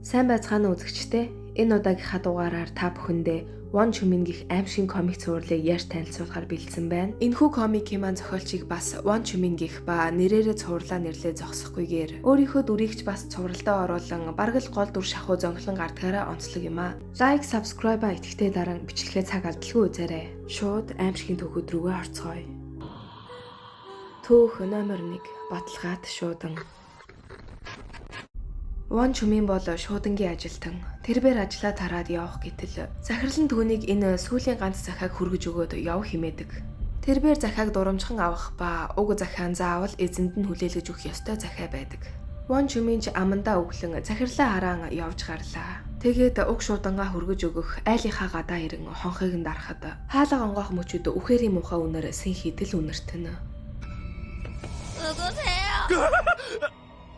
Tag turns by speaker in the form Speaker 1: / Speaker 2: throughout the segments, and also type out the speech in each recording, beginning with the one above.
Speaker 1: Сайн байцгаана үзэгчдээ. Энэ удаагийнхаа дугаараар та бүхэндээ One Chumin гих аимшиг комик цувралыг ярьж танилцуулахаар бэлдсэн байна. Энэхүү комикийн маань зохиолчийг бас One Chumin гих ба нэрээрээ цувралаа нэрлээ зогсохгүйгээр өөрийнхөө дүрийгч бас цувралдаа оруулан бараг л гол дүр шахуу зонхлон гардгаараа онцлог юм аа. Лайк, subscribe итгэхдээ дараа бичлэгээ цаг алдалгүй үзээрэй. Шууд аимшигын төвхөд рүүгээ орцгоё. Төөх номер 1 баталгаат шуудан. One Chumin бол шуудангийн ажилтан. Тэрээр ажлаа тараад явах гэтэл захирлан түүнийг энэ сүүлийн ганц захиаг хүргэж өгөөд яв химээдэг. Тэрээр захиаг дурамжхан авах ба уг захиан заавал эзэнд нь хүлээлгэж өгөх ёстой захиа байдаг. One Chumin ч амандаа өглөн захирлаа хараан явж гарлаа. Тэгээд уг шуудангаа хүргэж өгөх айлынхаа гадаа ирэн хонхыг нь дарахад хаалга онгоох мөчөд үхээрийн муухай үнээр сэн хідэл үнэртэнэ.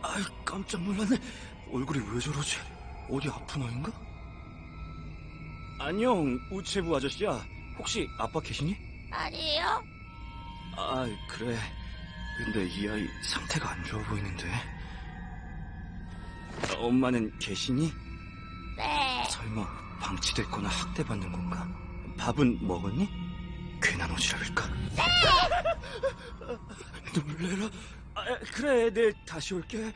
Speaker 2: 아이 깜짝 놀랐네. 얼굴이 왜 저러지? 어디 아픈 아인가? 안녕, 우체부 아저씨야. 혹시 아빠 계시니?
Speaker 3: 아니에요.
Speaker 2: 아, 그래. 근데 이 아이 상태가 안 좋아 보이는데. 엄마는 계시니?
Speaker 3: 네.
Speaker 2: 설마 방치됐거나 학대받는 건가? 밥은 먹었니? 괜한 오지랖일까? 네! 놀래라. 아, 그래, 내일 다시 올게.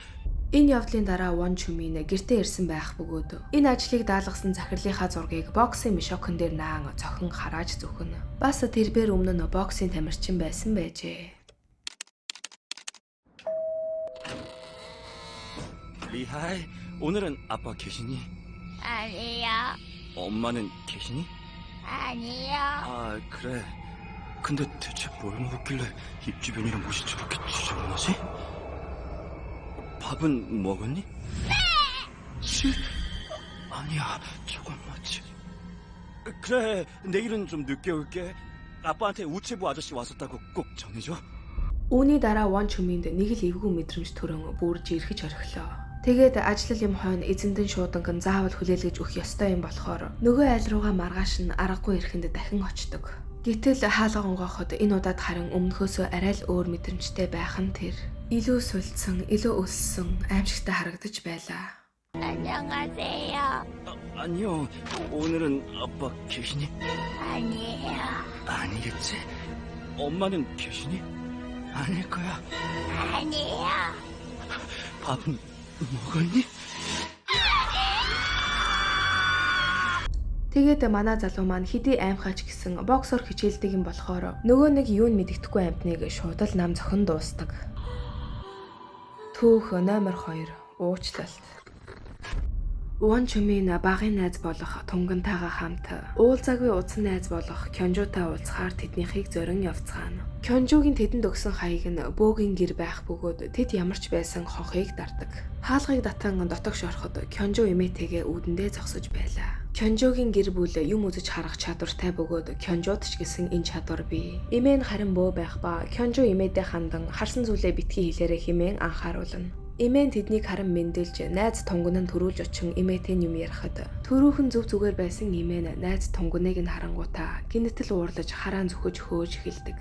Speaker 1: Энэ явдлын дараа One Chumin гэртээ ирсэн байх бөгөөд энэ ажлыг даалгасан захирлынхаа зургийг боксын мишокон дээр наан цохин харааж зүгэн. Бас тэрээр өмнө нь боксын тамирчин байсан байжээ.
Speaker 2: 리하이, 오늘은 아빠 계시니?
Speaker 3: 아니에요.
Speaker 2: 엄마는 계시니?
Speaker 3: 아니에요.
Speaker 2: 아, 그래. 근데 대체 뭘 먹었길래 입 주변이랑 옷이 저렇게 지저분하지? 밥은 먹었니? 네! 아니야, 저건 맞지. 그래, 내일은 좀 늦게 올게. 아빠한테 우체부 아저씨 왔었다고 꼭 전해줘.
Speaker 1: Үүний дараа One Chumin-д нэг л эвгүй мэдрэмж төрөн бүрж ирэхэж орхилоо. Тэгээд ажлал юм хойно эзэндэн шууданг нь заавал хүлээлгэж өгөх ёстой юм болохоор нөгөө айл руугаа маргааш нь аргагүй ирэхэнд дахин очдог. Гэтэл хаалга онгооход энэ удаад харин өмнөхөөсөө арай л өөр мэдрэмжтэй байх нь тэр. Илүү сулдсан, илүү өссөн аимшигтай харагдаж байлаа.
Speaker 3: 안녕하세요.
Speaker 2: 안녕, 오늘은 아빠 계시니?
Speaker 3: 아니에요.
Speaker 2: 아니겠지? 엄마는 계시니? 아닐 거야.
Speaker 3: 아니에요.
Speaker 2: 밥은 먹었니?
Speaker 1: Тэгээд манай залуу маань хэдий аимхаач гэсэн боксор хичээлдэг юм болохоор нөгөө нэг юу нь мэддэхгүй амтныг шууд л нам зохин дуустдаг. Төөх номер 2 уучлалт. One Chumin багын найз болох Тунгантайгаа хамт уулзаагүй удсан найз болох Кёнжутай уулзахаар тэднийхийг зорин явцгаана. Кёнжугийн тэдэнд өгсөн хаяг нь бөөгийн гэр байх бөгөөд тэд ямарч байсан хонхыг дардаг. Хаалгыг татан дотогш ороход Кёнжу эмээтэйгээ үүдэндээ зогсож байлаа. Кёнжугийн гэр бүл юм үзэж харах чадвартай бөгөөд Кёнжуд ч гэсэн энэ чадвар бий. Эмээ нь харин бөө байх ба Кёнжу эмээдээ хандан харсан зүйлээ битгий хэлээрэ хэмээн анхааруулна. Эмээ нь тэднийг харан мэндэлж найз тунган нь төрүүлж очин эмээтэй юм ярихад төрөөхөн зүв зүгээр байсан эмээ нь найз тунгныг нь харангуутаа гинэтэл уурлаж хараан зүхэж хөөж эхэлдэг.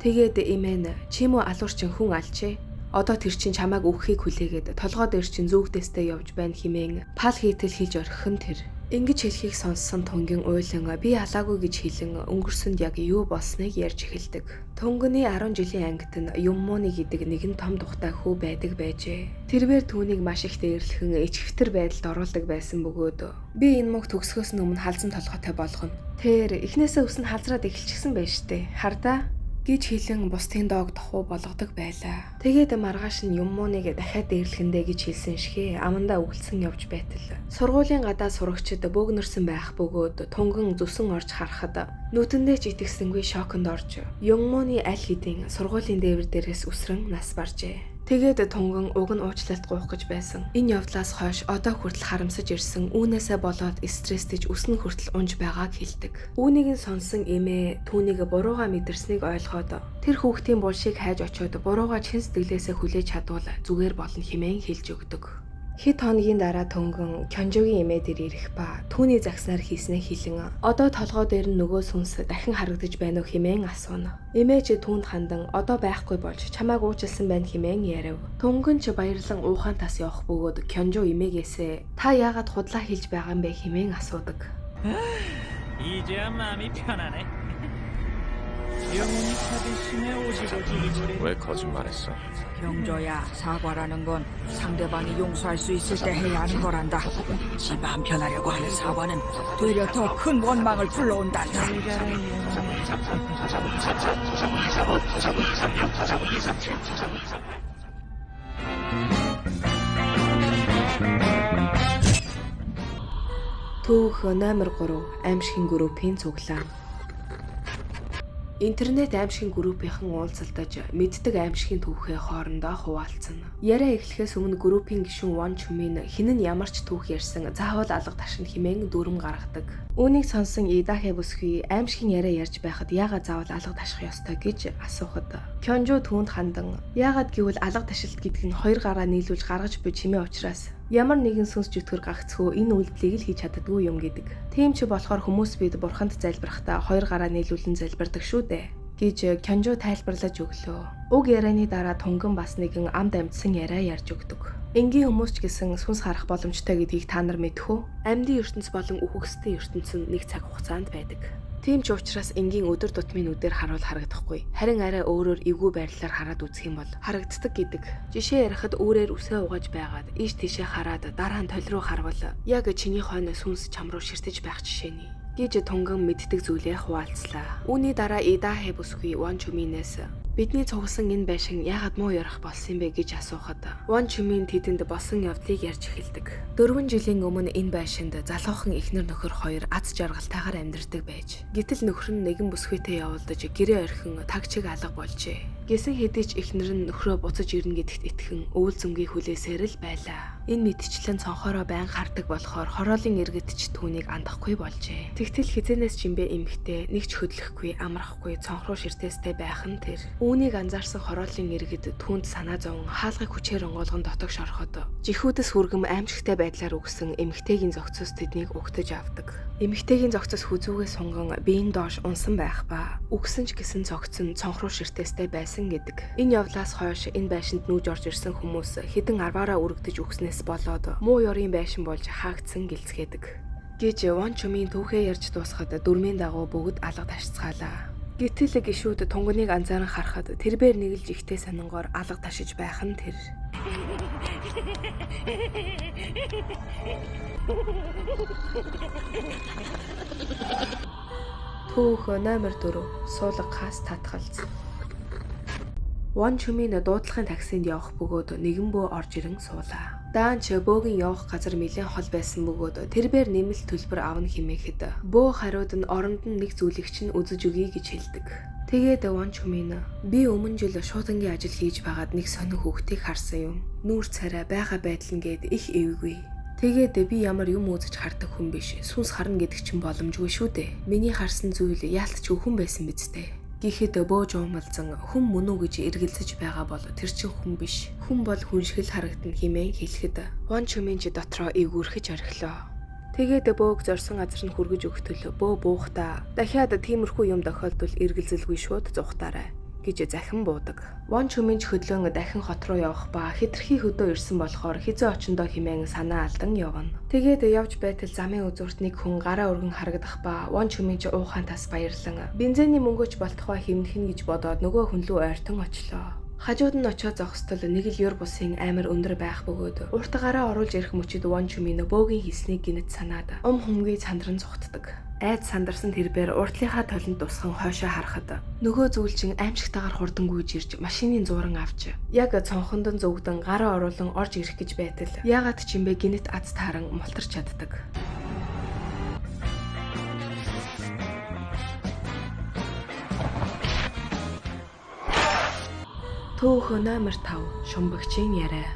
Speaker 1: Тэгээд эмээ нь чимүү алуурчин хүн алчээ. Одоо тэр чин чамайг өгөхийг хүлээгээд толгой дээр чин зүгтээстэй явж байна хэмээн пал хийтэл хийж орхих нь тэр. Ингэж хэлхийг сонссон Тунгийн уйлан би алаагүй гэж хэлэн өнгөрсөнд яг юу болсныг ярьж эхэлдэг. Тунганы 10 жилийн ангит нь Юммуны гэдэг нэгэн том тухтай хүү байдаг байжээ. Тэрээр түүнийг маш их дээрлэхэн ичгэвтер байдалд оруулдаг байсан бөгөөд би энэ мөг төгсгөөс өмнө халзан толгойтой болгоно. Тэр эхнээсээ өснө халзраад эхэлчихсэн байж тээ. Хардаа гэж хэлэн бусдын доог тохуу болгодог байлаа. Тэгээд маргааш нь Юммуныг дахиад дээрлэхэндээ гэж хэлсэн шигэ амандаа үгэлсэн явж байтал сургуулийн гадаа сурагчид бөөгнөрсөн байх бөгөөд тунган зүсэн орж харахад нүдэндээ ч итгэсэнгүй шоконд орж Юммуны аль хэдийн сургуулийн дээвэр дээрээс үсрэн нас баржээ. Тэгээд тунган уг нь уучлалт гуйх гэж байсан. Энэ явдлаас хойш одоо хүртэл харамсаж ирсэн үүнээсээ болоод стресстэйж өснө хүртэл унж байгааг хэлдэг. Үүнийг нь сонсон эмээ түүнийг бурууга мэдэрснийг ойлгоод тэр хүүхдийн булшийг хайж очиод бурууга чин сэтгэлээсээ хүлээж чадвал зүгээр болно хэмээн хэлж өгдөг. Хэд хоногийн дараа Төнгөн Кёнжогийн эмээ дээр ирэх ба түүний загснаар хийснээ хэлэн одоо толгой дээр нь нөгөө сүнс дахин харагдаж байна уу хэмээн асууна. Эмээ ч түүнд хандан одоо байхгүй болж чамайг уучлсан байна хэмээн ярив. Төнгөн ч баярлан уухаан тас явах бөгөөд Кёнжо эмээгээсээ та яагаад худлаа хэлж байгаа юм бэ хэмээн асуудаг.
Speaker 4: 이제야 마음이 편하네. 영웅이 사대신에 오지고 지리거리.
Speaker 5: 왜 거짓말했어?
Speaker 6: 경조야, 사과라는 건 상대방이 용서할 수 있을 때 해야 하는 거란다. 집 한편하려고 하는 사과는 되려 더 큰 원망을 불러온단다.
Speaker 1: Түүх номер 3 аимшигын группийн цуглаан. Интернет аимшигын группийнхан уулзалтаж мэддэг аимшигын түүхээ хоорондоо хуваалцсан. Яриа эхлэхээс өмнө группийн гишүүн Вон Чүмийн хин нь ямар ч түүх ярьсан заавал алга ташин хэмээн дүрм гаргадаг. Үүнийг сонсон Идахэ бүсгүй аимшигын яриа ярьж байхад яагаад заавал алга таших ёстой гэж асуухад Кёнжо түүнд хандан яагаад гэвэл алга ташилт гэдэг нь хоёр гараа нийлүүлж гаргаж буй чимээ учраас ямар нэгэн сүнс жүтгэр гагцхөө энэ үйлдэлийг л хийж чаддаггүй юм гэдэг. Тийм ч болохоор хүмүүс бид бурханд залбирахдаа хоёр гараа нийлүүлэн залбирдаг шүү дээ гэж Кёнжо тайлбарлаж өглөө. Уг ярианы дараа Төнгөн бас нэгэн амд амьдсан яриа ярьж өгдөг. Энгийн хүмүүс ч гэсэн сүнс харах боломжтой гэдгийг та нар мэдэх үү? Амьдын ертөнц болон үхэгсдийн ертөнц нь нэг цаг хугацаанд байдаг. Тийм ч учраас энгийн өдөр тутмын нүдээр харуул харагдахгүй. Харин арай өөрөөр эвгүй байрлалаар хараад үзэх юм бол харагддаг гэдэг. Жишээ ярихад үүрээр үсээ угааж байгаад ийш тийшээ хараад дараа нь толь руу харвал яг чиний хойно сүнс чам руу ширтэж байх жишээний гэж Төнгөн мэддэг зүйлээ хуваалцлаа. Үүний дараа Идахэ бүсгүй Вон Чүминээс бидний цугласан энэ байшин яагаад муу ярих болсон юм бэ гэж асуухад Вон Чүмин тэдэнд болсон явдлыг ярьж эхэлдэг. 4 жилийн өмнө энэ байшинд залуухан эхнэр нөхөр хоёр аз жаргалтайгаар амьдардаг байж гэтэл нөхөр нь нэгэн бүсгүйтэй явуулдаж гэрээ орхин тагчиг алга болжээ. Гэсэн хэдий ч эхнэр нь нөхрөө буцаж ирнэ гэдэгт итгэн өвөл зөмгийн хүлээсээр л байлаа. Энэ мэдчлэн цонхороо байн хардаг болохоор хороолын иргэд ч түүнийг андахгүй болжээ. Тэгтэл хизэнээс ч юм бэ эмхтэй нэг ч хөдлөхгүй амрахгүй цонхроо ширтээстэй байх нь тэр. Үүнийг анзаарсан хороолын иргэд түүнд санаа зовн хаалгыг хүчээр онгойлгон дотогш ороход жихүүдээс хүргэм аимшигтай байдлаар өгсөн эмхтэйгийн зохицос тэднийг угтаж авдаг. Эмхтэйгийн зохицос хүзүүгээ сунган биеийн доош унсан байх ба үгсэн ч гэсэн цогц нь цонхроо ширтээстэй байсан гэдэг. Энэ явдлаас хойш энэ байшинд нүүж орж ирсэн хүмүүс хэдэн арваараа үргэлдэж үгснээс болоод муу ёрын байшин болж хаагдсан гэлцгээдэг. Гэж Вон Чүмийн түүхээ ярьж дуусахад дөрмийн дагуу бүгд алга ташцгаалаа. Гэтэл гишүүд Тунгуныг анзааран харахад тэрбээр нэг л жигтэй сонингоор алга ташиж байх нь тэр. Түүх номер 4 суулгахаас татгалз. Вон Чүмийн дуудлагын таксинд явах бөгөөд нэгэн бөө орж ирэн суулаа. Даанч бөөгийн явах газар нэлээд хол байсан бөгөөд тэрбээр нэмэлт төлбөр авна хэмээхэд бөө хариуд нь оронд нь нэг зүйлийг чинь үзэж өгье гэж хэлдэг. Тэгээд Вон Чүмийн би өмнө жил шуудангийн ажил хийж байгаад нэг сонин хүүхдийг харсан юм. Нүүр царай байгаа байдал ингээд их эвгүй. Тэгээд би ямар юм үзэж хардаг хүн биш. Сүнс харна гэдэг чинь боломжгүй шүү дээ. Миний харсан зүйл яалтч хүн байсан биз дээ. Гэхдээ бөөж уумалзан хүн мөн үү гэж эргэлзэж байгаа бол тэр чинь хүн биш. Хүн бол хүн шиг л харагдана хэмээн хэлэхэд Вон Чүмийн дотроо эвгүрхэж орхилоо. Тэгээд бөөг зорсон газар нь хүргэж өгтөл бөө буухтаа дахиад тиймэрхүү юм тохиолдвол эргэлзэлгүй шууд зугтаарай гэж захин буудаг. Вон Чүмийн хөдлөн дахин хот руу явах ба хэтэрхий хөдөө ирсэн болохоор хизээ очиндоо хэмээн санаа алдан явна. Тэгээд явж байтал замын үзүүрт нэг хүн гараа өргөн харагдах ба Вон Чүмийн уухаан тас баярлан бензиний мөнгөч болтохоо хэмнэх нь гэж бодоод нөгөө хүн рүү ойртон очлоо. Хажууд нь очиод зогсдол нэг л ёр бусын амар өндөр байх бөгөөд уртгаараа оруулж ирэх мөчөд Вон Чүмийн бөөгийн хийснийг гинэт санаад хумгийн сандран зүхтдэг. Айд сандарсан тэрбээр уртлынхаа толонд тусхан хойшоо харахад нөгөө зүйлчин аимшигтайгаар хурдан гүйж ирж машины зууран авч яг цонхонд нь зүгдэн гараа оруулан орж ирэх гэж байтал яагаад ч юм бэ гинэт аз тааран мултарч чаддаг. Түүх номер 5 шумбагчийн яриа.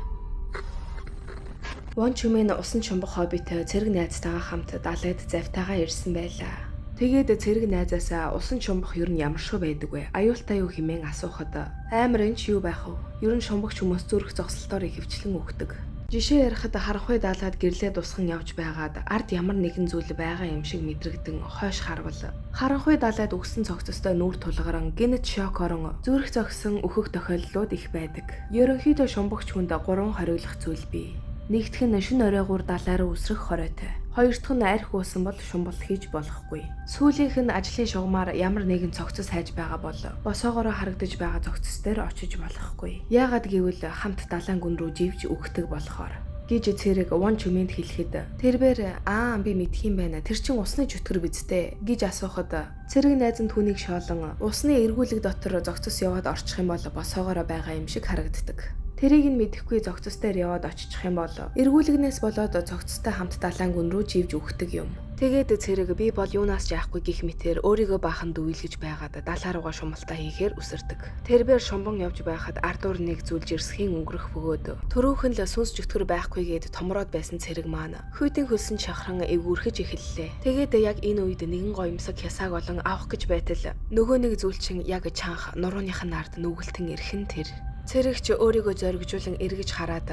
Speaker 1: Вон Чүмийн усан шумбаг хоббитой цэрэг найзтайгаа хамт далайд завтайгаа ирсэн байлаа. Тэгээд цэрэг найзаасаа усан шумбах ер нь ямар шүү байдаг вэ? Аюултай юу хэмээн асуухад амар энэ ч юу байх вэ? Ер нь шумбагч хүмүүс зүрх зогсолтоор ихэвчлэн өгдөг. Жишээ ярихад харанхуй даалаад гэрлээ тусхан явж байгаад ард ямар нэгэн зүйл байгаа юм шиг мэдрэгдэн хойш харвал харанхуй даалаад өгсөн цогцостой нүүр тулгаран гинет шок орон зүрх зогсон өөхөх тохиолдлууд их байдаг. Ерөнхийдөө шумбагч хүнд 3 хориглох зүйл бий. Нэгдүгээр нь шин оройгуур далаараа үсрэх хоройтой. Хоёр дахь нь арх уусан бол шумбал хийж болохгүй. Сүүлийнх нь ажлын шугамаар ямар нэгэн цогцос хайж байгаа бол босоогоороо харагдаж байгаа цогцос дээр очиж болохгүй. Яагаад гэвэл хамт далайн гүн рүү живж өгдөг болохоор. Гэж цэрэг Вон Чүмэнд хэлэхэд тэрбээр би мэдх юм байна. Тэр чин усны чөтгөр бидтэй гэж асуухад цэрэг найз нь түүнийг шоолон усны эргүүлэг дотор зогцос яваад орчих юм бол босоогоороо байгаа юм шиг харагддаг. Тэрийг нь мэдэхгүй зогцос дээр яваад очих юм бол эргүүлэгнээс болоод цогцостой хамт далайн гүн рүү живж өгдөг юм. Тэгээд цэрэг би бол юунаас ч яахгүй гих мэтэр өөрийгөө баахан дүүлгэж байгаад далаа руугаа шумалтаа хийхээр үсэрдэг. Тэрбээр шумбан явж байхад ардуур нэг зүйл жирсхийн өнгөрөх бөгөөд төрөөхөн л сүнс чөтгөр байхгүйгээд томроод байсан цэрэг маань хүйтэн хөлсөн шахран эвгүрхэж эхэллээ. Тэгээд яг энэ үед нэгэн гоёмсог хясааг олон авах гэж байтал нөгөө нэг зүйл чин яг чанх нурууных нь ард нүгэлтэн ирхэн тэр. Цэрэгч өөрийгөө зоригжуулан эргэж хараад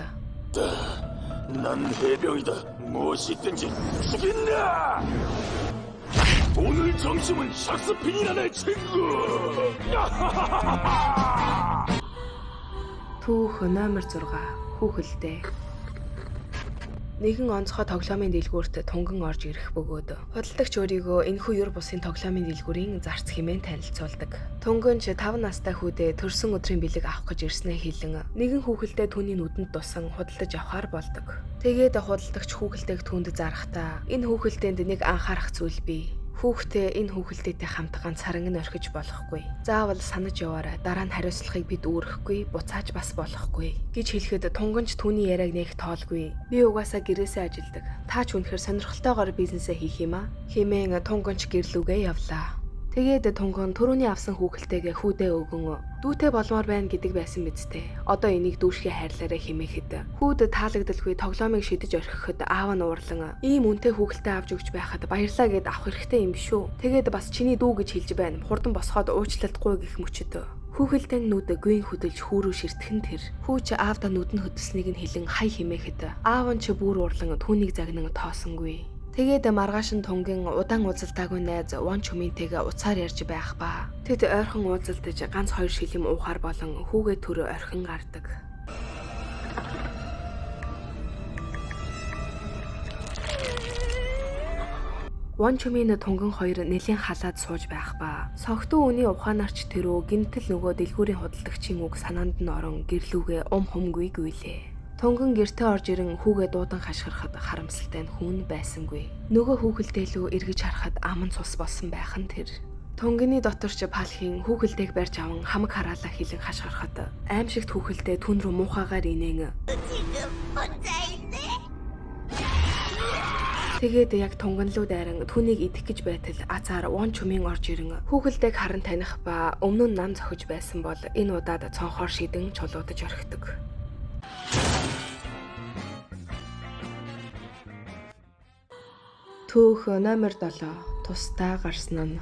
Speaker 5: 난 해병이다. 무엇이든지 죽인다. 오늘 점심은 샥스핀이라 내 친구.
Speaker 1: Түүх номер 6 хүүхэлдээ. Нэгэн онцгой тоглоомын дэлгүүрт тунган орж ирэх бөгөөд худалдагч өөрийгөө энэхүү юр бусын тоглоомын дэлгүүрийн зарц хэмээн танилцуулдаг. Тунган ч 5 настай хүүдээ төрсөн өдрийн бэлэг авах гэж ирснээ хэлэн нэгэн хүүхэлдээ түүний нүдэнд тусан худалдаж авахар болдог. Тэгээд худалдагч хүүхэлдээг түүнд зарахдаа энэ хүүхэлдээнд нэг анхаарах зүйл бий. Хүүхдээ энэ хүүхэлдээтэй хамт ганцаараа орхиж болохгүй. Заавал санаж яваарай. Дараа нь хариуцлагыг бид үүрэхгүй, буцааж бас болохгүй гэж хэлэхэд тунганч түүний яриаг нэх тоолгүй. Би угаасаа гэрээсээ ажилдаг. Та ч үнэхээр сонирхолтойгоор бизнесээ хийх юм аа. Хэмээн тунганч гэрлүүгээ явлаа. Тэгээд тунган төрөний авсан хүүхэлтэйгээ хүүдээ өгөн дүүтэй болмоор байна гэдэг байсан бидтэй. Одоо энийг дүүшгээ хайрлаарай хэмээхэд хүүд таалагдaltaгүй тоглоомыг шидэж орхиход аав нь уурлан ийм үнэтэй хүүхэлтэй авч өгч байхад баярлаа гэд авах хэрэгтэй юм шүү. Тэгээд бас чиний дүү гэж хэлж байна. Хурдан босгоод уучлалтгүй гэх мөчөд хүүхэлтэн нүд гүйн хөдөлж хүүрүү ширтгэн тэр. Хүүч аавда нүд нь хөдөлснийг нь хэлэн хай хэмээхэд аав нь ч бүр уурлан түүнийг загнан тоосонгүй. Тэгээд маргааш нь тунгийн удаан уулзалтаагүй найз Вон Чүмэнтэйгээ уцаар ярьж байх ба. Тэд ойрхон уулзалтаж ганц 2 шилэм уухаар болон хүүгээ төрөө орхин гардаг. Вон Чүмэн тунган 2 нэлийн халаад сууж байх ба. Согтуу үний ухаанаарч тэрөө гинтэл нөгөө дэлгүүрийн худалдагчийн үг санаанд нь орон гэрлүүгээ хумгүй гүйлээ. Тунган гэртээ орж ирэн хүүгээ дуудан хашгирахад харамсалтай нь хүн байсангүй. Нөгөө хүүхэлдээ лөө эргэж харахад аман цус болсон байх нь тэр. Тунганы дотор ч палхийн хүүхэлдээг барьж аван хамаг хараалаа хилэн хашгирахад аимшигт хүүхэлдээ түн рүү муухагаар инээн. Тэгээд яг тунган луу дайран түүнийг идэх гэж байтал азар Вон Чүмэн орж ирэн хүүхэлдээг харан таних ба өмнө нь нам зохиж байсан бол энэ удаад цонхоор шидэн чулуудаж орхидог. Түүх номер 7 тусдаа гарсан нь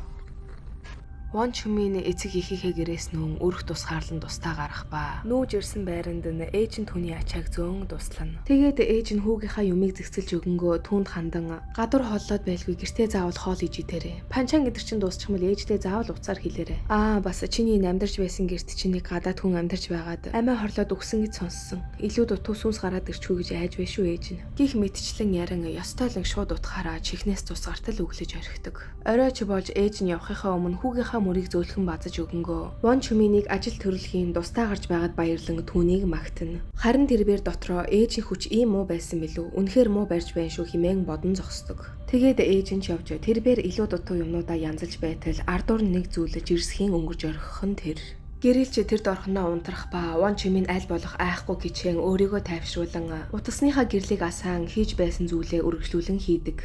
Speaker 1: Вон Чүмэн эцэг ихийнхээ гэрээс нүүн өрх тусгаарлан тусдаа гарах ба нүүж ирсэн байранд нь ээж нь түүний ачааг зөөн дуслана. Тэгээд ээж нь хүүгийнхаа юмыг зэгцэлж өгөнгөө түүнд хандан гадуур холлоод байлгүй гэртээ заавал хоол иж идээрэй. Панчан гэдэр чин дуусчих юм бол ээждээ заавал уцаар хэлээрэй. Бас чиний амьдарч байсан гэрт чинь нэг гадаад хүн амьдарч байгаад амиа хорлоод өгсөн гэж сонссон. Илүү дутуу сүнс гараад ирчихгүй гэж айж байшгүй ээж нь. Гих мэтчлэн яран ёстойлон шууд утгаараа чихнээс тусгартал өглөж орхидог. Оройч болж ээж нь явахынхаа өмнө хүүгийнхаа мөрийг зөөлхөн базаж өгөнгөө. Вон Чүмэнийг ажил төрөлхийн дустаа гарч байгаад баярлан түүнийг магтана. Харин тэрбээр дотроо ээжийн хүч ийм муу байсан билүү? Үнэхээр муу барьж байна шүү хэмээн бодон зогсдог. Тэгээд ээж нь ч явж тэрбээр илүү дутуу юмнуудаа янзалж байтал ардуур нэг зүйлж ирсхийн өнгөрж орхих нь тэр. Гэрэлч тэрд орхоноо унтрах ба Вон Чүмэн аль болох айхгүй кичээн өөрийгөө тайвшруулан утасныхаа гэрлийг асаан хийж байсан зүйлээ үргэлжлүүлэн хийдэг.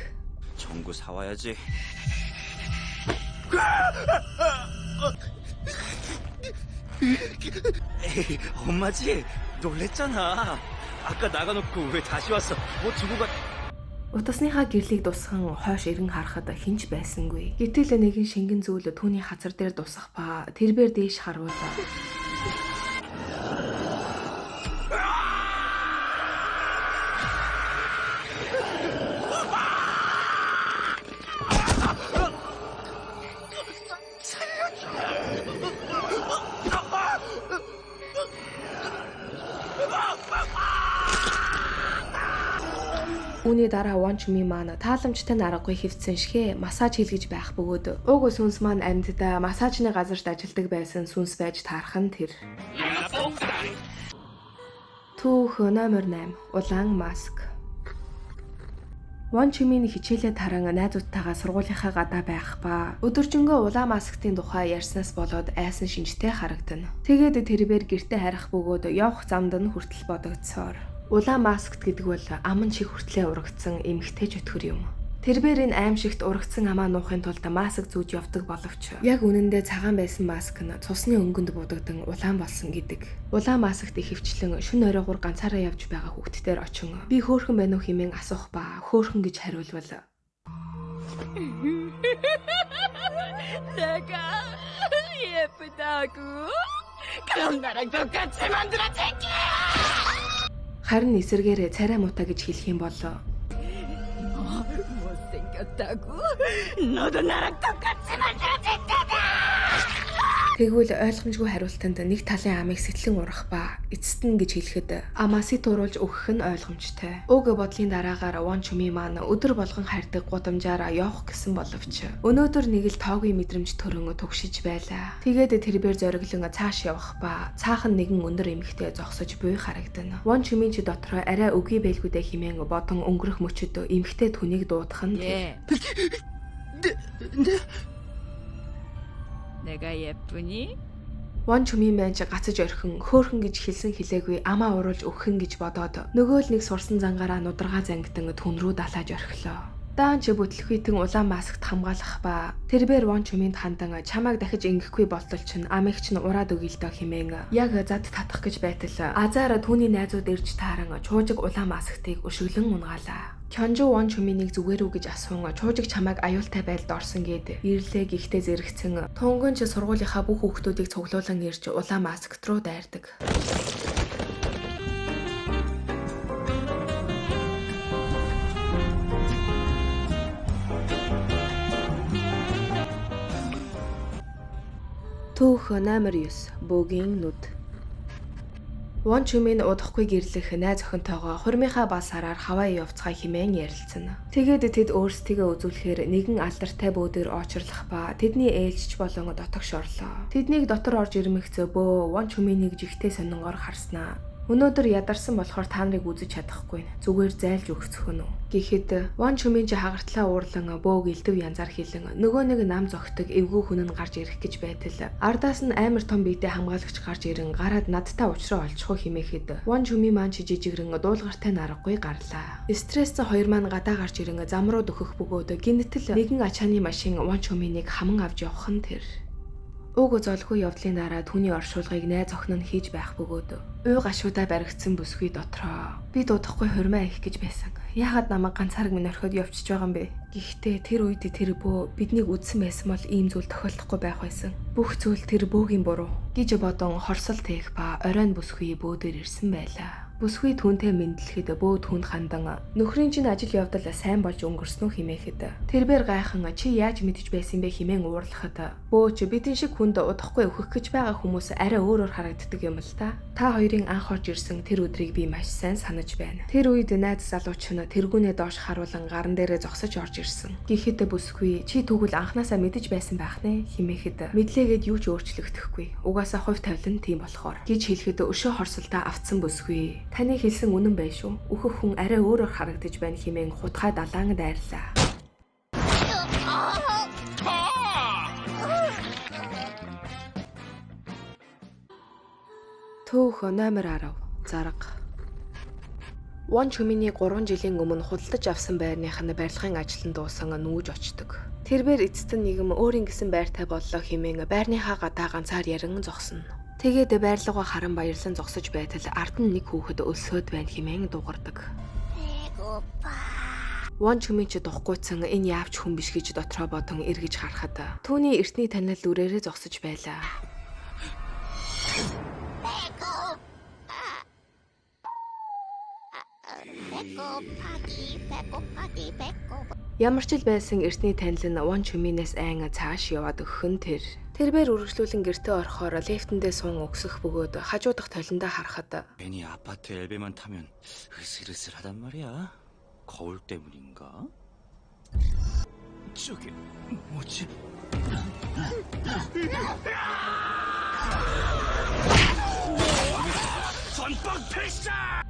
Speaker 2: 전구 사와야지. 에이, 엄마지? 놀랬잖아. 아까 나가놓고 왜 다시 왔어? 뭐 두고 가...
Speaker 1: Утасныхаа гэрлийг дусхан хойш ирэн харахад хинч байсангүй. Гэтэл нэгэн шингэн зүйл түүний хазар дээр дусах ба тэрбээр дээш харуулаа. Үүний дараа Вон Чүми маань тааламжтай аргагүй хөвцөн шигэ массаж хийлгэж байх бөгөөд уг сүнс маань амьддаа массажны газарт ажилладаг байсан сүнс байж таарах нь тэр. Түүх номер 8 улаан маск. Вон Чүмийн хичээлээ таран найзуудтайгаа сургуулийнхаа гадаа байх ба өдөржингөө улаан масктын тухай ярьснаас болоод айсан шинжтэй харагдана. Тэгээд тэрээр гэртээ харих бөгөөд явах замд нь хүртэл бодогдсоор. Улаан маскт гэдэг бол аман шиг хүртлээ урагдсан эмэгтэй чөтгөр юм. Тэрээр энэ аимшигт урагдсан амаа нуухын тулд маск зүүж явдаг боловч яг үнэндээ цагаан байсан маск нь цусны өнгөнд будагдан улаан болсон гэдэг. Улаан маскт их хвчлэн шүн оройгоор ганцаараа явж байгаа хүүхдтээр очин би хөөхөн байна уу хэмээн асуух ба хөөхөн гэж хариулвал
Speaker 3: 내가 예쁘다고? 그럼 나랑 똑같이 만들어줄게!
Speaker 1: харин эсэргээрээ царай муута гэж хэлэх юм бол
Speaker 3: 못생겼다고? 너도 나랑 똑같이 만들어줄 테다!
Speaker 1: тэгвэл ойлгомжгүй хариултанд нэг талын амыг сэтлэн урах ба эцэст нь гэж хэлэхэд амаасыг дуруулж өгөх нь ойлгомжтой. Уг бодлын дараагаар Вон Чүми маань өдөр болгон хайрдаг гудамжаараа явах гэсэн боловч өнөөдөр нэг л тоогүй мэдрэмж төрөн түгшиж байлаа. Тэгээд тэрээр зориглон цааш явах ба цаахан нэгэн өндөр эмэгтэй зогсож буй харагдана. Вон Чүмийн ч дотроо арай үгүй байлгүй дэ хэмээн бодон өнгөрөх мөчөд эмэгтэй түүнийг дуудах нь
Speaker 6: 내가 예쁘니?
Speaker 1: Вон Чүмийн маань ч гацаж орхин хөөхөн гэж хэлсэн хэлээгүй амаа уруулж өгөхөн гэж бодоод нөгөө л нэг сурсан зангаараа нударгаа зангидан түн рүү далааж орхилоо. Даан ч бүтлэхүйтэн улаан маскт хамгаалах ба тэрээр Вон Чүминд хандан чамайг дахиж ингэхгүй болтол чинь амигч нь ураад өгье л доо хэмээн яг зад татах гэж байтал азаар түүний найзууд ирж тааран чуужиг улаан масктыг өшөглөн унгаалаа. Кёнжо Вон Чүминийг зүгээр үү гэж асуун чуужиг чамайг аюултай байлд орсон гэд ирлээ гихтээ зэрэгцэн тунгын ч сургуулийнхаа бүх хүүхдүүдийг цуглуулan ирж улаан маскт руу дайрдаг. Түүх номер 9 бөөгийн нүд. Вон Чүмийн удахгүй гэрлэх найз охинтойгоо хурмынхаа басараар Хавай явцгаа хэмээн ярилцсан. Тэгээд тэд өөрсдийгөө үзүүлэхээр нэгэн алдартай бөөдөр очрлох ба тэдний ээлжч болон дотогш орлоо. Тэднийг дотор орж ирмэгцөө бөө Вон Чүминийг жигтэй сонингоор харснаа. Өнөөдөр ядарсан болохоор та нарыг үзэж чадахгүй. Зүгээр зайлж өгцөх нь. Гэхдээ Вон Чүмийн ч хагартлаа уурлан бөөг элдв янзаар хилэн нөгөө нэг нам зогтөг эвгүй хүн нь гарч ирэх гэж байтал ардаас нь амар том биетэй хамгаалагч гарч ирэн гараад надтай уулзраа олчихоо химээхэд Вон Чүми маань ч жижигрэн дуулгартай наргагүй гарлаа. Стрессцэн хоёр маань гадаа гарч ирэн зам руу дөхөх бөгөөд гинтэл нэгэн ачааны машин Вон Чүминийг хаман авч явах нь тэр. Уг золгүй явдлын дараа түүний оршуулгыг найз охин нь хийж байх бөгөөд уй гашуудаа баригдсан бүсгүй дотроо би дуудахгүй хурмаа их гэж байсан. Яагаад намайг ганцаараг минь орхиод явчихж байгаа юм бэ? Гэхдээ тэр үед тэр бөө биднийг үдсэн байсан бол ийм зүйл тохиолдохгүй байх байсан. Бүх зүйл тэр бөөгийн буруу гэж бодон хорсол тээх ба оройн бүсгүй бөөдөр ирсэн байлаа. Бүсгүй түүнтэй мэдлэхэд бөө түүнд хандан нөхрийн чинь ажил явдал сайн болж өнгөрсөн үү хэмээхэд тэрээр гайхан чи яаж мэдж байсан бэ хэмээн уурлахад бөө чи бидэн шиг хүнд удахгүй өгөх гэж байгаа хүмүүс арай өөрөөр харагддаг юм л та. Та хоёрын анх орж ирсэн тэр өдрийг би маш сайн санаж байна. Тэр үед найз залууч нь тэргүүнээ доош харуулan гарн дээрээ зогсож орж ирсэн. Гэхдээ бүсгүй чи тэгвэл анханасаа мэдж байсан байх нэ хэмээхэд мэдлээгээд юу ч өөрчлөгдөхгүй. Угаасаа хувь тавилан тийм болохоор гэж хэлэхэд өшөө хорсолдоо автсан бүсгүй. Таны хэлсэн үнэн байна шүү. Өөхөх хүн арай өөрөөр харагдаж байна хэмээн хутгай далаан дайрлаа. Түүх номер 10 зарга. Вон Чүминий 3 жилийн өмнө худалдаж авсан байрных нь барилгын ажлын дуусан нүүж очдог. Тэрээр эцэст нь нэгэн өөрийн гэсэн байртай боллоо хэмээн байрныхаа гадаа ганцаар яран зогсно. Тэгээд байрлуугаа харан баярлан зогсож байтал ард нь нэг хүүхэд өлсөөд байна хэмээн дуугардаг. Вон Чүмийн ч духгүйцэн энэ яавч хүн биш гэж дотроо бодон эргэж харахад түүний эртний танил үрээрээ зогсож байлаа. Ямар ч л байсан эртний танил нь Вон Чүминээс айн цааш яваад өгөх нь тэр. Тэрээр үргэлжлүүлэн гэртээ орохоор лифтэндээ суун өгсөх бөгөөд хажуудах толиндоо харахад
Speaker 2: 괜히 아파트 엘베만 타면 으슬으슬하단 말이야. 거울 때문인가? 저게 뭐지? 선빵 필사!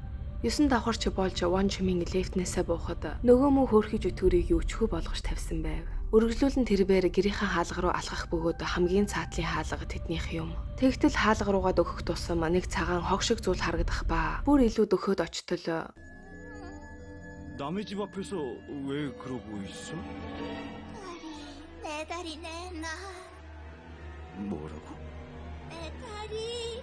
Speaker 1: 9 давхарч болж Ван Чумийн лифтнээсээ буухад нөгөө мөн хөөрхий жүтгэрийг юу ч хөө болгож тавьсан байв. Үргэлжлүүлэн тэрбээр гэрийнхэн хаалга руу алхах бөгөөд хамгийн цаатлын хаалга тэднийх юм. Тэгтэл хаалга руугаа дөхөх тусам нэг цагаан хог шиг зүйл харагдах ба бүр илүү дөхөөд очтол
Speaker 2: 남의 집 앞에서 왜 그러고 있어?
Speaker 3: 내 다리 내놔.
Speaker 2: 뭐라고?
Speaker 3: 내 다리.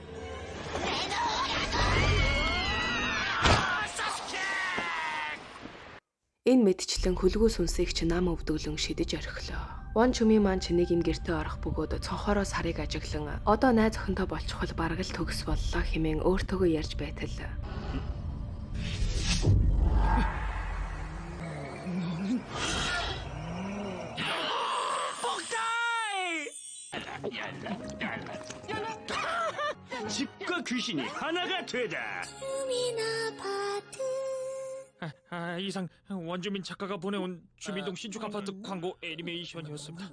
Speaker 1: энэ мэдчлэн хөлгөө сүнсийг ч нам өвдөглөн шидэж орхилоо. Ван Чумийн маань ч нэг юм гэртээ орох бөгөөд цонхороо сарыг ажиглан одоо найз охинтой болчихвол бараг л төгс боллоо хэмээн өөртөөгөө ярьж байтал.
Speaker 2: 집과 귀신이 하나가 되다.
Speaker 4: 이상 원주민 작가가 보내온 주민동 신축 아파트 광고 애니메이션이었습니다.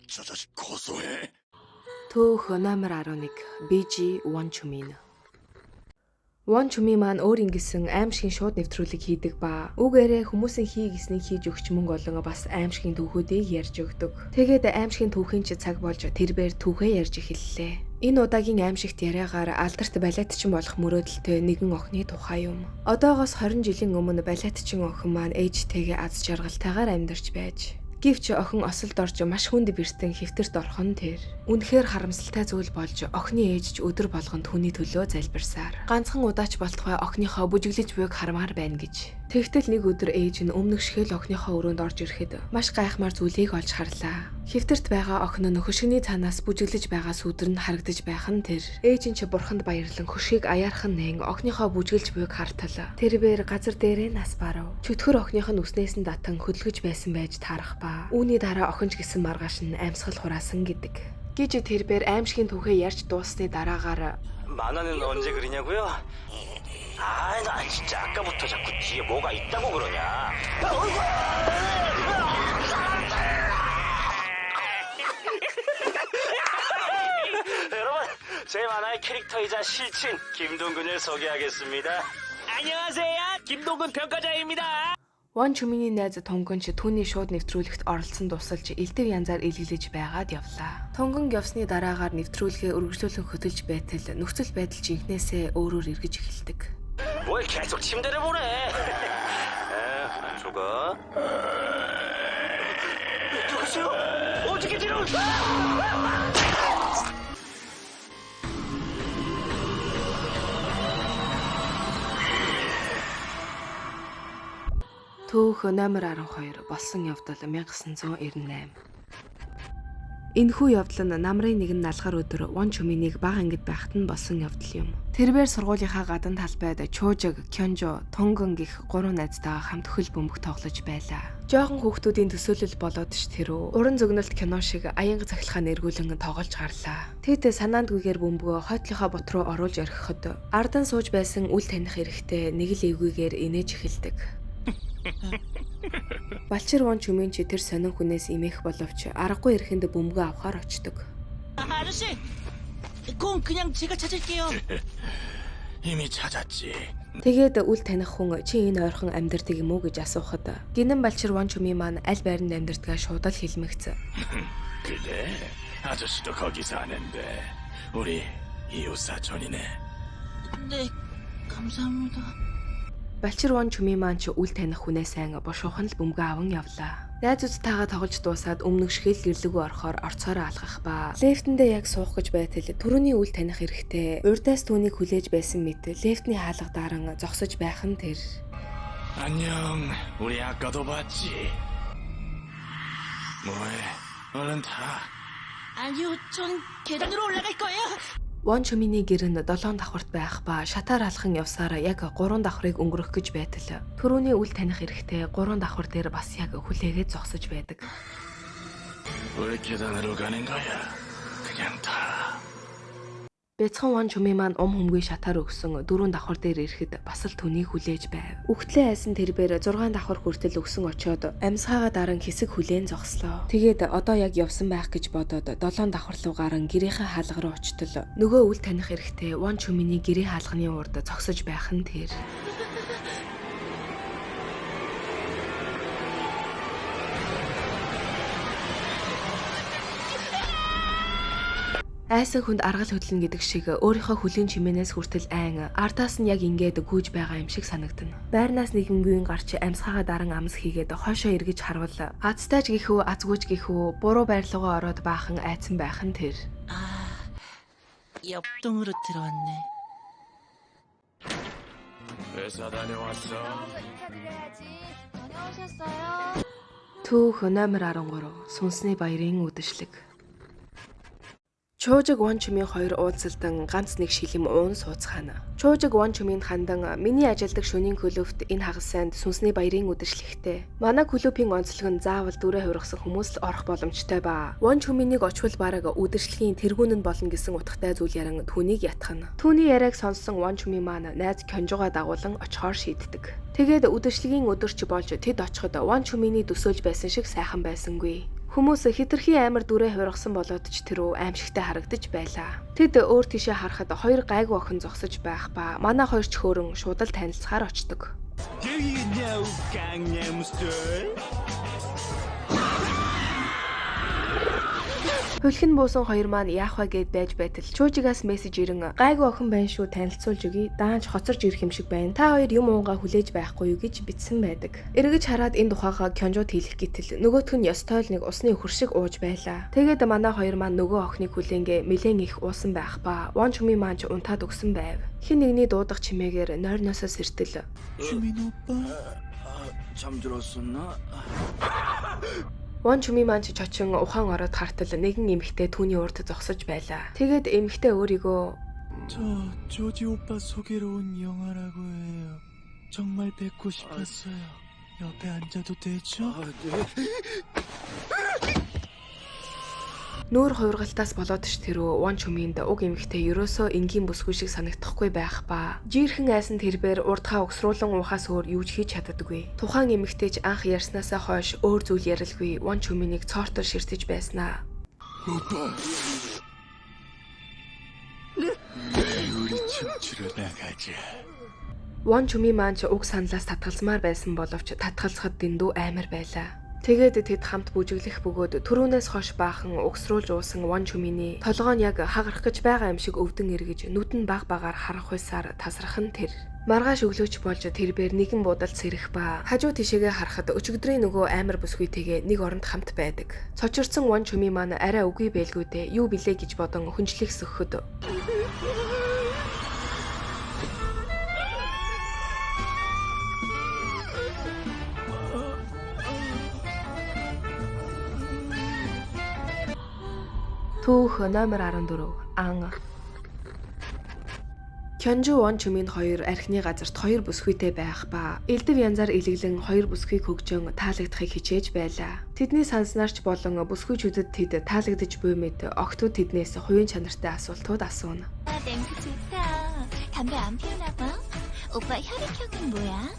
Speaker 5: 저 자식 고소해.
Speaker 1: Төөх номер 11 BG Ван Чумийн. Ван Чумийн маань өөр ингэсэн аимшигын шууд нэвтрүүлэг хийдэг ба үгээрээ хүмүүсийн хий гэснийг хийж өгч мөнгө олон бас аимшигын түүхүүдийг ярьж өгдөг. Тэгээд аимшигын түүхийн ч цаг болж тэрбээр түүхээ ярьж эхэллээ. Энэ удаагийн аимшигт яриагаар алдарт балетчин болох мөрөөдөлтэй нэгэн охины тухай юм. Одоогоос 20 жилийн өмнө балетчин охин маань ээжтэйгээ аз жаргалтайгаар амьдарч байж гэвч охин осолд орж маш хүнд бэртэн хэвтэрт орох нь тэр. Үнэхээр харамсалтай зүйл болж охины ээж ч өдөр болгон түүний төлөө залбирсаар ганцхан удаач болтугай охиныхоо бүжиглэж буйг хармаар байна гэж. Тэгтэл нэг өдөр ээж нь өмнөх шигээл охиныхоо өрөөнд орж ирэхэд маш гайхмаар зүйлийг олж харлаа. Хэвтэрт байгаа охин нь хөшигний цаанаас бүжиглэж байгаа сүдэр нь харагдаж байх нь тэр. Ээж нь ч бурханд баярлан хөшгийг аяархан нээн охиныхоо бүжиглж буйг хартал. Тэрбээр газар дээрээ нас барав. Чөтгөр охиных нь үснээс нь татан хөдөлгөж байсан байж таарах ба үүний дараа охинч гисэн маргааш нь амьсгал хураасан гэдэг. Гэж тэрбээр аимшигын түүхээ ярьж дууссаны дараагаар
Speaker 2: 만화는 언제 그리냐고요? 아, 나 진짜 아까부터 자꾸 뒤에 뭐가 있다고 그러냐? 여러분, 제 만화의 캐릭터이자 실친 김동근을 소개하겠습니다.
Speaker 4: 안녕하세요, 김동근 평가자입니다.
Speaker 1: Ван Чумийн найз Тонгон ч түүний шууд нэвтрүүлэгт оролцсон тусалж элдв янзаар илгэлж байгаад явлаа. Тонгон явсны дараагаар нэвтрүүлгээ үргэлжлүүлэн хөтөлж байтал нөхцөл байдал жинхнээсээ өөрөөр эргэж эхэлдэг.
Speaker 2: 뭘 계속 침대를 보래? 조가. 누구세요? 어떻게 들어?
Speaker 1: Төөх номер 12 болсон явдал 1998. Энэхүү явдал нь намрын нэгэн налгаар өдөр Ван Чуминийг бага ангид байхад нь болсон явдал юм. Тэрбээр сургуулийнхаа гадна талбайд Чужиг, Кёнжо, Тонгон гэх 3 найзтайгаа хамт хөл бөмбөг тоглож байлаа. Жохон хүүхдүүдийн төсөөлөл болоод ш тэрөө уран зөгнөлт кино шиг аянга цахилгаан эргүүлэн тоглож гарлаа. Тэд санаандгүйгээр бөмбөгөө хойтлохоо бот руу оруулж орхиход ардан сууж байсан үл таних эрэхтэй нэг л эвгүйгээр инээж эхэлдэг. Балчир Ван Чумийн ч тэр сонин хүнээс имэх боловч аргагүй ирэхэнд бөмбөгөө авахар очдог.
Speaker 7: 아저씨, 그건 그냥 제가 찾을게요.
Speaker 5: 이미 찾았지.
Speaker 1: Тэгээд үл таних хүн чи энэ ойрхон амьдардаг юм уу гэж асуухад гинэн Балчир Ван Чумийн маань аль байранд амьдардгаа шууд л хэлмэгц.
Speaker 5: 그래? 아저씨도 거기 사는데 우리 이웃 사촌이네.
Speaker 7: 네, 감사합니다.
Speaker 1: Балчир Ван Чумийн маань ч үл таних хүнээ сайн бошуухан л бөмбөгөө аван явлаа. Найзуудтайгаа тоглож дуусаад өмнөх шигээл гэрлэгөө орохоор орцоороо алхах ба лефтэндээ яг суух гэж байтал түрүүний үл таних эрэхтэй урдаас түүнийг хүлээж байсан мэт лефтний хаалга даран зогсож байх нь тэр.
Speaker 5: 안녕. 우리 아까도 봤지. 뭐해? 얼른 타.
Speaker 7: 아니요, 전 계단으로 올라갈 거예요.
Speaker 1: Ван Чуминий гэр нь 7 давхарт байх ба шатаар алхан явсаар яг 3 давхрыг өнгөрөх гэж байтал түрүүний үл таних эрэхтэй 3 давхар дээр бас яг хүлээгээд зогсож байдаг.
Speaker 5: 왜 계단으로 가는 거야? 그냥 타.
Speaker 1: Бяцхан Ван Чүмээ маань humгүй шатаар өгсөн 4 давхар дээр ирэхэд бас л түүнийг хүлээж байв. Үхтлээ айсан тэрбээр 6 давхар хүртэл өгсөн очоод амьсгаагаа даран хэсэг хүлээн зогслоо. Тэгээд одоо яг явсан байх гэж бодоод 7 давхар руу гарan гэрийнхээ хаалга руу очтол нөгөө үл таних эрэхтэй Ван Чүмэний гэрээ хаалганы урд зогсож байх нь тэр. Айсан хүнд аргал хөдлөн гэдэг шиг өөрийнхөө хөлийн чимээнээс хүртэл айн ардаас нь яг ингээд гүйж байгаа юм шиг санагдана. Байрнаас нэгэнгүй гарч амьсгаагаа даран амс хийгээд хойшоо эргэж харвал азтайж гихүү азгүйж гихүү буруу байрлуугаа ороод баахан айцсан байх нь тэр.
Speaker 7: 옆동으로 들어왔네.
Speaker 5: 회사 다녀왔어?
Speaker 1: Түүх номер 13 Сүнсний баярын үдэшлэг. Чуужиг Ван Чүмийн хоёр уулзалдан ганц нэг шилэм уун сууцгаана. Чуужиг Ван Чүмийн хандан миний ажилдаг шөнийн клубт энэ хагас санд Сүнсний баярын үдэшлэгтэй. Манай клубын онцлог нь заавал дүрээ хувиргасан хүмүүс л орох боломжтой ба. Ван Чүминийг очвол бараг үдэшлэгийн тэргүүн нь болно гэсэн утгатай зүйл яран түүнийг ятгахна. Түүний яриаг сонссон Ван Чүмийн маань найз Кёнжугаа дагуулan очихоор шийддэг. Тэгээд үдэшлэгийн өдөрч болж тэд очиход Ван Чүминий төсөөлж байсан шиг сайхан байсангүй. Хүмүүс хитрхи амар дүрээ хувиргасан болоод ч тэрөө аимшигтай харагдаж байлаа. Тэд өөр тийшээ харахад хоёр гайгүй охин зогсож байх ба манай хоёр ч хөөрөн шуудал танилцахаар очдог.
Speaker 2: Do you know Gangnam Style?
Speaker 1: Хөлхөн буусан хоёр маань яах вэ гэд байж байтал Чуужигаас мессеж ирэн гайгүй охин байна шүү танилцуулж өгье. Даанч хоцорж ирэх юм шиг байна. Та хоёр юм уунгаа хүлээж байхгүй юу гэж бичсэн байдаг. Эргэж хараад энэ тухайгаа Кёнжууд хэлэх гэтэл нөгөөх нь ёстой л нэг усны хөр шиг ууж байлаа. Тэгээд манай хоёр маань нөгөө охиныг хүлээнгээ нэлээд их уусан байх ба Ван Чүмийн маань ч унтаад өгсөн байв. Хин нэгний дуудах чимээгээр нойрноосоо сэртэл
Speaker 2: 주민 오빠? 잠들었었나?
Speaker 1: Ван Чүмийн маань ч чочин ухаан ороод хартал нэгэн эмэгтэй түүний урд зогсож байлаа. Тэгээд эмэгтэй өөрийгөө
Speaker 2: 저 조지 오빠 소개로 온 영화라고 해요. 정말 뵙고 싶었어요. 옆에 앉아도 되죠?
Speaker 1: нүүр хувиргалтаас болоод ч тэрөө Ван Чүминд уг эмэгтэй ерөөсөө энгийн бүсгүй шиг санагдахгүй байх ба жирхэн айсан тэрбээр урдхаа өгсруулан уухаас өөр юу ч хийж чаддаггүй. Тухайн эмэгтэй ч анх ярьснаасаа хойш өөр зүйл ярилгүй Ван Чүминийг цоортор ширтэж байснаа.
Speaker 5: 우리 춤추러 나가자.
Speaker 1: Ван Чүмийн маань ч уг саналаас татгалзмаар байсан боловч татгалзахад дэндүү аймар байлаа. Тэгээд тэд хамт бүжиглэх бөгөөд түрүүнээс хойш баахан угсруулж уусан Ван Чүминий толгоо нь яг хагарах гэж байгаа юм шиг өвдөн эргэж нүд нь баг багаар харах хуйсаар тасрах нь тэр. Маргааш өглөөч болж тэрбээр нэгэн буудалд сэрэх ба хажуу тишээгээ харахад өчигдрийн нөгөө амар бүсгүйтэйгээ нэг оронд хамт байдаг. Цочирсан Ван Чүмийн маань арай үгүй байлгүй дээ юу билээ гэж бодон хүнжлэх сөхөд Түүх номер 14 ан Кёнжу Ван Чүмийн хоёр архины газарт хоёр бүсгүйтэй байх ба элдв янзаар илэглэн хоёр бүсгүйг хөгжөн таалагдахыг хичээж байлаа. Тэдний санснаарч болон бүсгүйчүүдэд тэд таалагдж буй мэд огтуд тэднээс хувийн чанартай асуултууд асууна.
Speaker 3: 냄새 좋다. 담배 안 피우나 봐. 오빠 혈액형은 뭐야?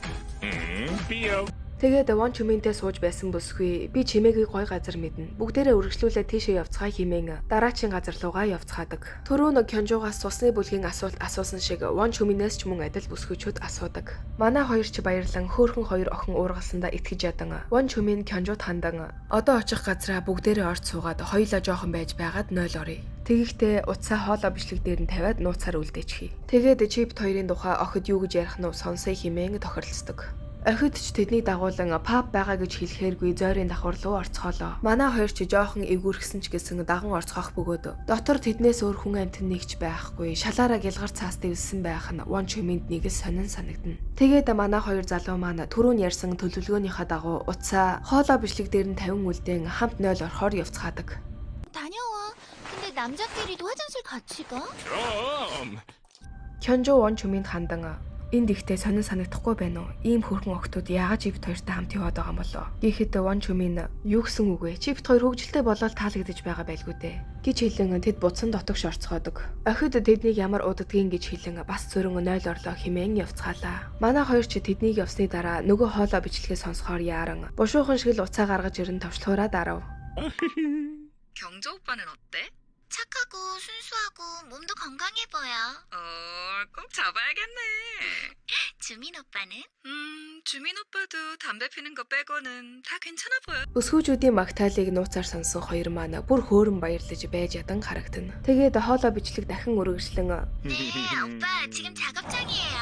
Speaker 5: 삐요.
Speaker 1: Тэгээд Ван Чүмийнтэй сууж байсан бүсгүй би чимээгүй гой газар мэднэ. Бүгдээрээ үргэлжлүүлээд тийшээ явцгаа химэн дараачийн газар руугаа явцгаадаг. Түрүү нэг Кёнжугаас цусны бүлгийн асуулт асуусан шиг Ван Чүминээс ч мөн адил бүсгүйчүүд асуудаг. Манай хоёр ч баярлан хөөхөн хоёр охин уургалсандаа итгэж ядан Ван Чүмин Кёнжууд хандан одоо очих газраа бүгдээрээ орж суугаад хоёулаа жоохон байж байгаад 0 оръё. Тэгэхдээ утсаа хоолой бичлэг дээр нь тавиад нууцаар үлдээчихье. Тэгээд чипт хоёрын тухай охид юу гэж ярих нь сонсоё химэн тохиролцдог. Охид ч тэдний дагуулan паб байгаа гэж хэлэхээргүй зойрын давхар руу орцгоолоо. Манай хоёр ч жоохон эвгүрхсэн ч гэсэн даган орцгоох бөгөөд дотор тэднээс өөр хүн амтэн нэгч байхгүй. Шалаараа гялгар цаас дэвсэн байх нь Ван Чүминд нэг сонин санагдана. Тэгээд манай хоёр залуу маань түрүүн ярьсан төлөвлөгөөнийхөө дагуу утсаа хоолой бичлэг дээр нь 50 үлдээн хамт 0 орохоор явцгаадаг.
Speaker 3: 다녀와. 근데 남자끼리도 화장실 같이 가?
Speaker 5: 그럼.
Speaker 1: Кёнжу Ван Чүминд хандан Энд ихтэй сонин санагдахгүй байна уу? Ийм хөрхөн октод яагаад чи бит хоёртай хамт яваад байгаа юм болоо? Гэхэд Ван Чүмин юу гэсэн үг вэ? Чи бит хоёр хөвгөлтэй болоод таалагдж байгаа байлгүй дээ. Гэж хэлэн тэд буцсан дотогш орцгоодог. Охид тэднийг ямар удадгийн гэж хэлэн бас зөрөн 0 орлоо хэмээн явцгаалаа. Манай хоёр ч тэднийг явсны дараа нөгөө хоолой бичлэгээ сонсохоор яаран бушуухан шиг л уцаа гаргаж ирэн товчлуураа дарав.
Speaker 6: 경조 오빠는 어때?
Speaker 3: 착하고 순수하고 몸도 건강해 보여.
Speaker 6: 꼭 잡아야겠네.
Speaker 3: 주민 오빠는?
Speaker 6: 주민 오빠도 담배 피는 거 빼고는 다 괜찮아 보여.
Speaker 1: Өсгөөжүүдийн магтаалыг нууцаар сонсон хоёр маань бүр хөөрөн баярлаж байж ядан харагдана. Тэгээд хоолой бичлэг дахин үргэлжлэн
Speaker 3: 네, 오빠 지금 작업장이에요.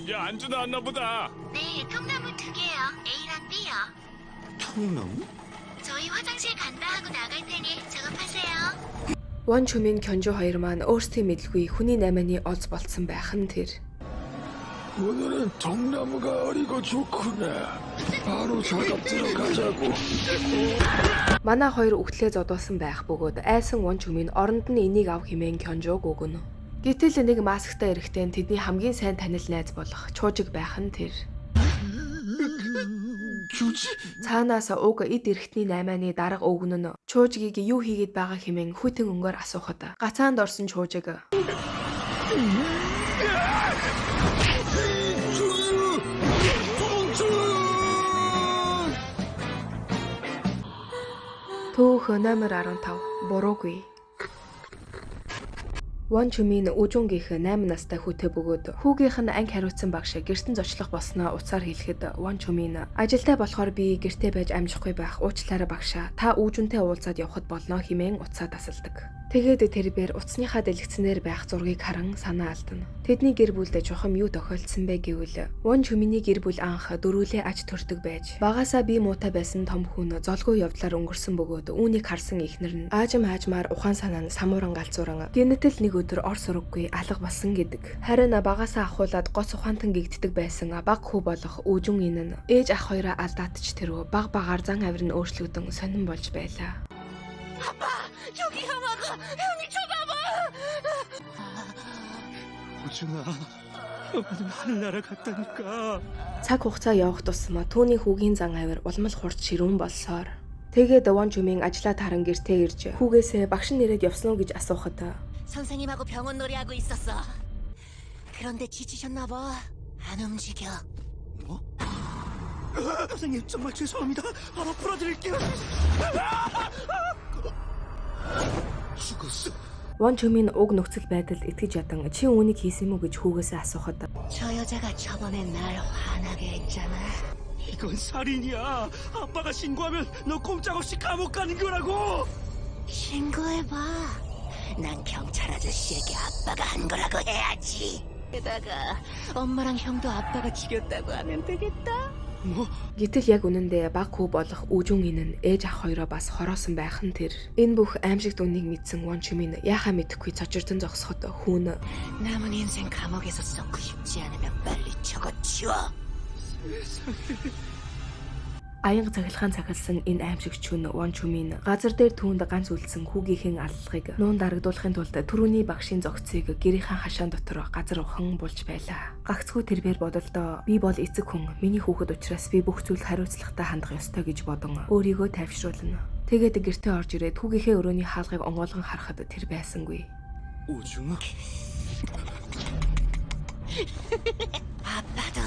Speaker 5: 야, 안주 나왔나 보다.
Speaker 3: 네, 통나무 2개요. A랑 B요.
Speaker 2: 통나무?
Speaker 3: 저희 화장실 간다 하고 나갈 테니 작업하세요.
Speaker 1: Ван Чүмин Кёнжо хоёр маань өөрсдийн мэдлгүй хүний наймааны олз болцсон байх нь тэр.
Speaker 5: 오늘은 통나무가 어리고 좋구나. 바로 작업 들어가자고.
Speaker 1: Манай хоёр өгтлээ зодуулсан байх бөгөөд айсан Ван Чүмин оронд нь энийг ав хэмээн Кёнжог өгнө. Гэтэл нэг масктай эрэхтэн тэдний хамгийн сайн танил найз болох Чуужиг байх нь тэр. Цаанаас уг эд эрэхтний наймааны дарга өгнө нь Чуужигийг юу хийгээд байгаа хэмээн хүйтэн өнгөөр асуухад гацаанд орсон Чуужиг Төөх номер 15 буруугүй. Ван Чүмин Үжүнгийнх 8 настай хүүтэй бөгөөд хүүгийнх нь анги хариуцсан багш гэртэн зочлох болсноо уцаар хэлэхэд Ван Чүмин ажилдаа болохоор би гэртээ байж амжихгүй байх уучлаарай багшаа та Үжүнтэй уулзаад явхад болно хэмээн уцаа тасалдаг. Тэгээд тэрээр уцсныхаа дэлгэцнээр байх зургийг харан санаа алдна. Тэдний гэр бүлд жохом юу тохиолдсон бэ гэвэл Ван Чүминий гэр бүл анх дөрвөлээ аж төрдөг байж багаасаа бие муутай байсан том хүн золгүй явдлаар өнгөрсөн бөгөөд үүнийг харсан ихнэр нь аажмаар ухаан санаа нь самууран галзууран гэнэтэл нэг өдөр ор сураггүй алга болсон гэдэг. Харин багаасаа ахуулаад гоц ухаантан гэгддэг байсан баг хүү болох Үжүн ин нь ээж ах хоёроо алдаатч тэрөө багаар зан авир нь өөрчлөгдөн сонирн болж байлаа.
Speaker 7: 저기 형아가 미쳐나봐.
Speaker 2: 우중아, 너는 하늘나라 갔다니까.
Speaker 1: Цаг хугацаа явах тусмаа түүний хүүгийн зан авир улмал хурд ширүүн болсоор тэгээд Ван Чүмин ажлаа таран гэртээ ирж хүүгээсээ багш нэрээд явсан уу гэж асуухад
Speaker 7: 선생님하고 병원 놀이하고 있었어. 그런데 지치셨나봐. 안 움직여.
Speaker 2: 뭐? 선생님 정말 죄송합니다. 바로 풀어드릴게요. 죽었어.
Speaker 1: Ван Чүмин уг нөхцөл байдалд итгэж ядан чи үүнийг хийсэн мүү гэж хүүгээсээ асуухад
Speaker 7: 저 여자가 저번에 날 화나게 했잖아.
Speaker 2: 이건 살인이야. 아빠가 신고하면 너 꼼짝없이 감옥 가는 거라고.
Speaker 7: 신고해봐. 난 경찰 아저씨에게 아빠가 한 거라고 해야지. 게다가 엄마랑 형도 아빠가 죽였다고 하면 되겠다.
Speaker 2: 뭐?
Speaker 1: Гэтэл яг үнэндээ баг хүү болох Үжүн ин нь ээж ах хоёроо бас хороосон байх нь тэр. Энэ бүх аимшигт үнийг мэдсэн Ван Чүмин яхаа мэдэхгүй цочирдон зогсоход хүүн
Speaker 7: 남은 인생 감옥에서 썩고 싶지 않으면 빨리 저거 치워.
Speaker 1: Аянга цахилгаан цахилсан энэ аимшигч хүн Ван Чүмин газар дээр түүнд ганц үлдсэн хүүгийнхээ аллагыг нуун дарагдуулахын тулд түрүүний багшийн зогцыг гэрийнхэн хашаан дотор газар ухан булж байлаа. Гагцгүй тэрээр бодолдоо би бол эцэг хүн, миний хүүхэд учраас би бүх зүйл хариуцлагатай хандах ёстой гэж бодон өөрийгөө тайвшруулна. Тэгээд гэртээ орж ирээд хүүгийнхээ өрөөний хаалгыг онгойлгон харахад тэр байсангүй.
Speaker 2: 우중아?
Speaker 7: 아빠도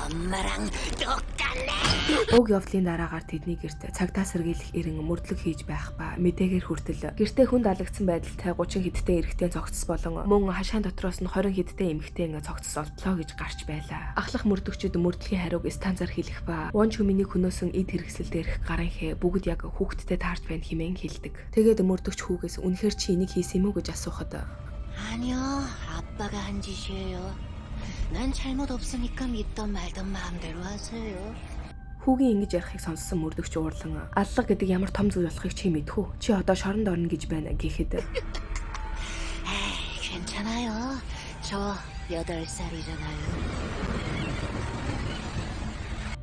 Speaker 7: 엄마랑 똑같네.
Speaker 1: Уг явдлын дараагаар тэдний гэрт цагдаа сэргийлэх эрен мөрдлөг хийж байх ба мэдээгээр хүртэл гэртээ хүнд алагдсан байдалтай 30 хэдтэй эрэгтэй цогцос болон мөн хашаан дотроос нь 20 хэдтэй эмэгтэй цогцос олдлоо гэж гарч байлаа. Ахлах мөрдөгчд мөрдлөгийн хариуг станцаар хэлэх ба Ван Чүминий хөнөөсөн эд хэрэгсэл дээрх гарынхээ бүгд яг хүүхэдтэй таарч байна хэмээн хэлдэг. Тэгээд мөрдөгч хүүгээс үнэхээр чи энийг хийсэн юм уу гэж асуухад
Speaker 7: 아니요, 아빠가 한 짓이에요. 난 잘못 없으니까 믿던 말던 마음대로 하세요.
Speaker 1: Хүүгийн ингэж ярихыг сонссон мөрдөгч уурлан аллах гэдэг ямар том зүйл болохыг чи мэдхүү. Чи одоо шоронд орно гэж байна гэхэд
Speaker 7: 괜찮아요. 저 8살이잖아요.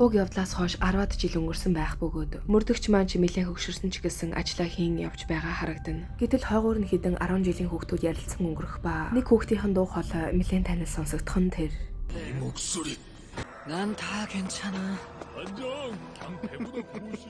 Speaker 1: Уг явдлаас хойш 10-аад жил өнгөрсөн байх бөгөөд мөрдөгч маань ч нэлээд хөгшөрсөн ч гэсэн ажлаа хийн явж байгаа харагдана. Гэтэл хойгуур нь хідэн 10 жилийн хүүхдүүд ярилцсан өнгөрөх ба нэг хүүхдийн дуу хоолой нэлээд танил сонсогдох нь тэр.
Speaker 5: 목소리.
Speaker 2: 난 다 괜찮아.
Speaker 5: 안녕. 그냥 배부른 고시.